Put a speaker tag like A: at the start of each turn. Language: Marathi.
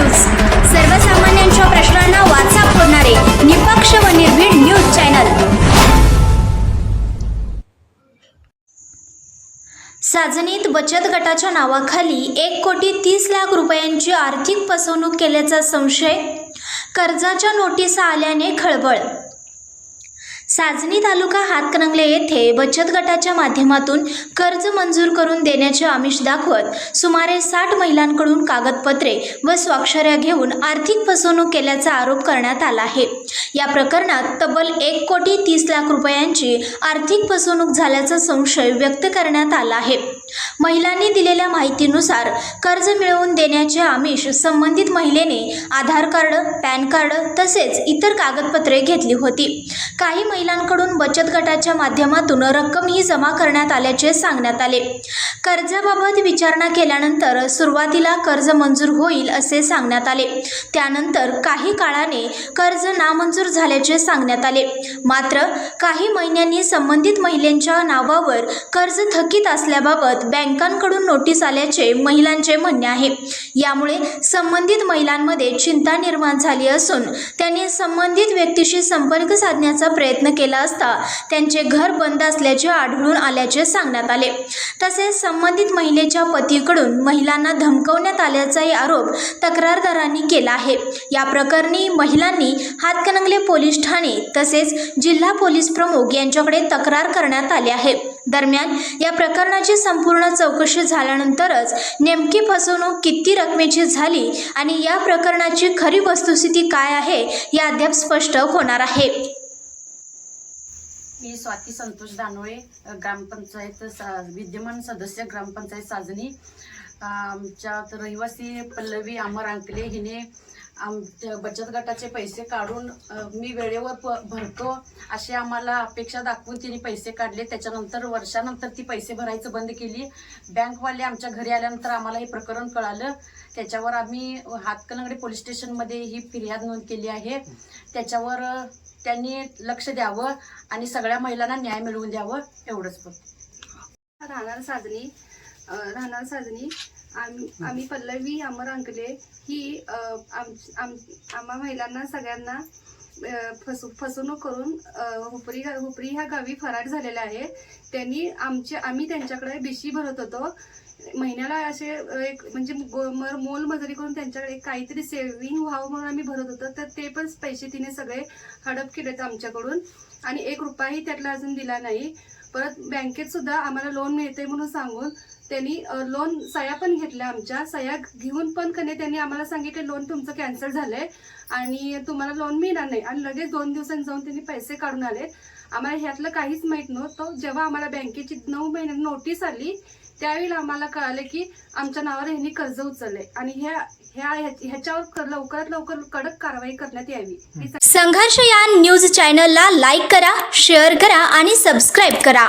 A: न्यूज, सर्वसामान्यांच्या प्रश्नांना वाचा फोडणारे निपक्ष व निर्भीड न्यूज चॅनल। साजनीत बचत गटाच्या नावाखाली 1,30,00,000 रुपयांची आर्थिक फसवणूक केल्याचा संशय, कर्जाच्या नोटिसा आल्याने खळबळ। साजनी तालुका हातकणंगले येथे बचत गटाच्या माध्यमातून कर्ज मंजूर करून देण्याचे आमिष दाखवत सुमारे 60 महिलांकडून कागदपत्रे व स्वाक्षऱ्या घेऊन आर्थिक फसवणूक केल्याचा आरोप करण्यात आला आहे। या प्रकरणात तब्बल 1,30,00,000 रुपयांची आर्थिक फसवणूक झाल्याचा संशय व्यक्त करण्यात आला आहे। महिलांनी दिलेल्या माहितीनुसार कर्ज मिळवून देण्याचे आमिष संबंधित महिलेने आधार कार्ड, पॅन कार्ड तसेच इतर कागदपत्रे घेतली होती। काही महिलांकडून बचत गटाच्या माध्यमातून रक्कमही जमा करण्यात आल्याचे सांगण्यात आले। कर्जाबाबत विचारणा केल्यानंतर सुरुवातीला कर्ज मंजूर होईल असे सांगण्यात आले। त्यानंतर काही काळाने कर्ज नामंजूर झाल्याचे सांगण्यात आले। मात्र काही महिन्यांनी संबंधित महिलेच्या नावावर कर्ज थकीत असल्याबाबत बँकांकडून नोटीस आल्याचे महिलांचे म्हणणे आहे। यामुळे संबंधित महिलांमध्ये चिंता निर्माण झाली असून त्यांनी संबंधित व्यक्तीशी संपर्क साधण्याचा प्रयत्न केला असता त्यांचे घर बंद असल्याचे आढळून आल्याचे सांगण्यात आले। तसेच संबंधित महिलेच्या पतीकडून महिलांना धमकावण्यात आल्याचाही आरोप तक्रारदारांनी केला आहे। या प्रकरणी महिलांनी हातकणंगले पोलीस ठाणे तसेच जिल्हा पोलीस प्रमुख यांच्याकडे तक्रार करण्यात आली आहे। दरम्यान या प्रकरणाची संपूर्ण चौकशी झाल्यानंतरच नेमकी फसवणूक किती रकमेची झाली आणि या प्रकरणाची खरी वस्तुस्थिती काय आहे हे अद्याप स्पष्ट होणार आहे।
B: मी स्वाती संतोष दानोळे, ग्रामपंचायत विद्यमान सदस्य ग्रामपंचायत साजनी। आमच्यात रहिवासी पल्लवी अमर अंकले हिने आमच्या बचत गटाचे पैसे काढून मी वेळेवर भरतो असे आम्हाला अपेक्षा दाखवून तिने पैसे काढले। त्याच्यानंतर वर्षानंतर ती पैसे भरायचं बंद केली। बँकवाले आमच्या घरी आल्यानंतर आम्हाला हे प्रकरण कळालं। त्याच्यावर आम्ही हातकणंगले पोलीस स्टेशनमध्ये ही फिर्याद नोंद केली आहे। त्याच्यावर त्यांनी लक्ष द्यावं आणि सगळ्या महिलांना न्याय मिळवून द्यावं एवढंच फक्त।
C: राहणार साजनी आम्ही पल्लवी अमर अंकले ही आम्हा महिलांना सगळ्यांना फसवणूक करून हुपरी ह्या गावी फरार झालेला आहे। आम्ही त्यांच्याकडे बिशी भरत होतो। महिन्याला असे एक म्हणजे मोलमजुरी करून त्यांच्याकडे काहीतरी सेव्हिंग व्हावं म्हणून आम्ही भरत होतो। तर ते पण पैसे तिने सगळे हडप केलेत आमच्याकडून आणि 1 रुपयाही त्यातला अजून दिला नाही। परत बँकेत सुद्धा आम्हाला लोन मिळते म्हणून सांगून त्यांनी लोन सह्या पण घेतल्या। आमच्या सह्या घेऊन पण त्यांनी आम्हाला सांगितले लोन तुमचं कॅन्सल झालंय आणि तुम्हाला लोन मिळणार नाही आणि लगेच 2 दिवसांनी जाऊन त्यांनी पैसे काढून आले। आम्हाला ह्यातलं काहीच माहित नव्हतं। जेव्हा आम्हाला बँकेची 9 महिन्यांनी नोटीस आली त्यावेळी आम्हाला कळाले की आमच्या नावावर यांनी कर्ज उचलले आणि ह्याच्यावर लवकरात लवकर कडक कारवाई करण्यात यावी।
A: संघर्ष या न्यूज चॅनलला लाईक करा, शेअर करा आणि सबस्क्राईब करा।